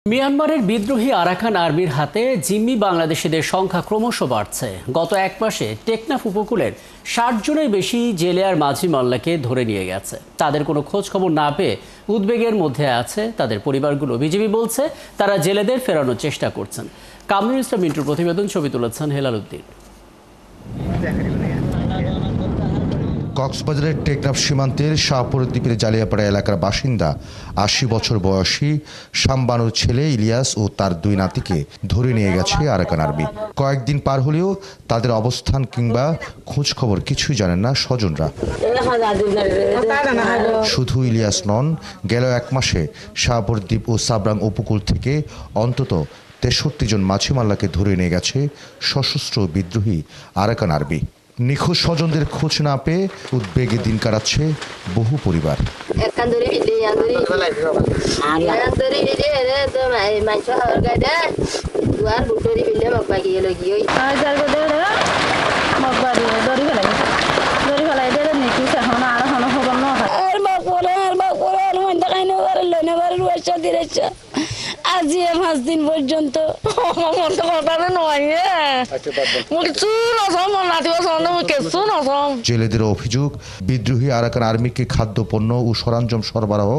মিয়ানমারের বিদ্রোহী আরাকান আর্মির হাতে জিম্মি বাংলাদেশিদের সংখ্যা ক্রমশ বাড়ছে। গত এক মাসে টেকনাফ উপকূলের ৬০ জনের বেশি জেলে আর মাঝি মাল্লাকে ধরে নিয়ে গেছে। তাদের কোনো খোঁজ খবর না পেয়ে উদ্বেগের মধ্যে আছে তাদের পরিবারগুলো। বিজিবি বলছে তারা জেলেদের ফেরানোর চেষ্টা করছেন। কামরুল ইসলাম মিন্টুর প্রতিবেদন, ছবি তুলেছেন হেলাল উদ্দিন। কক্সবাজারের টেকনাফ সীমান্তের শাহপুর দ্বীপের জালিয়াপাড়া এলাকার বাসিন্দা ৮০ বছর বয়সী শামবানুর ছেলে ইলিয়াস ও তার দুই নাতিকে ধরে নিয়ে গেছে আরাকান আর্মি। কয়েকদিন পার হলেও তাদের অবস্থান কিংবা খোঁজ খবর কিছুই জানেন না স্বজনরা। শুধু ইলিয়াস নন, গেল এক মাসে শাহপুর দ্বীপ ও সাবরাং উপকূল থেকে অন্তত ৬৩ জন মাঝি মাল্লাকে ধরে নিয়ে গেছে সশস্ত্র বিদ্রোহী আরাকান আর্মি। নিখোঁজ স্বজনদের খোঁজ না পেয়ে উদ্বেগে দিন কাটাচ্ছে বহু পরিবার। আজি ৫ দিন পর্যন্ত জেলেদের অভিযোগ, বিদ্রোহী আরাকান আর্মিকে খাদ্যপণ্য ও সরঞ্জাম সরবরাহ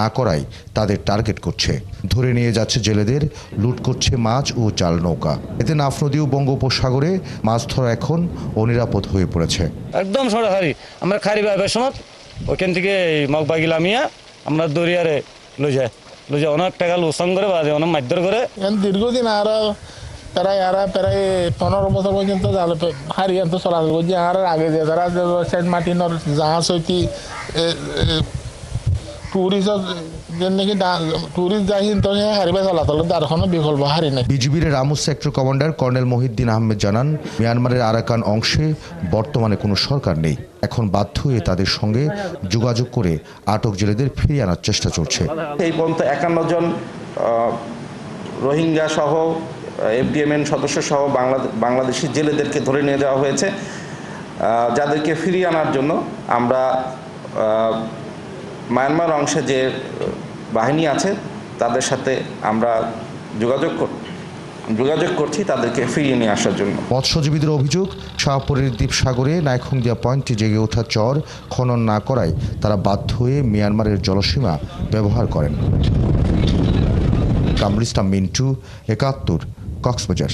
না করায় তাদের টার্গেট করছে। ধরে নিয়ে যাচ্ছে জেলেদের, লুট করছে মাছ ও জাল নৌকা। এতে নাফ নদী ও বঙ্গোপসাগরে মাছ ধরা এখন অনিরাপদ হয়ে পড়েছে। একদম সরাসরি আমরা খারি বাইবের সময় ওইখান থেকে মগবাগি লামিয়া আমরা দরিয়ারে লই অনেক টাকা লোসন করে বাজে অনেক মারধর করে। দীর্ঘদিন প্রায় ১৫ বছর পর্যন্ত হারিয়ান তো চলাচল করছে। আর আগে যে তারা সেন্ট মার্টিনের জাহাজ হইতি টুরিস্ট যাই তো হারিবে চলাচল, তার কোনো বিকল্প হারি নেই। বিজিবির Ramu sector commander colonel Mohiuddin Ahmed জানান, মিয়ানমারের আরাকান অংশে বর্তমানে কোনো সরকার নেই। এখন বাধ্য হয়ে তাদের সঙ্গে যোগাযোগ করে আটক জেলেদের ফিরিয়ে আনার চেষ্টা চলছে। এই পর্যন্ত ৫১ জন রোহিঙ্গা সহ এফডিএমএন সদস্য সহ বাংলাদেশি জেলেদেরকে ধরে নিয়ে যাওয়া হয়েছে, যাদেরকে ফিরিয়ে আনার জন্য আমরা মায়ানমার অংশে যে বাহিনী আছে তাদের সাথে আমরা যোগাযোগ করছি তাদেরকে ফিরিয়ে নিয়ে আসার জন্য। মৎস্যজীবীদের অভিযোগ, শাহপুরের দ্বীপ সাগরে নাইখুংদিয়া পয়েন্টে জেগে ওঠা চর খনন না করায় তারা বাধ্য হয়ে মিয়ানমারের জলসীমা ব্যবহার করেন। কামরুল ইসলাম মিন্টু, ৭১, কক্সবাজার।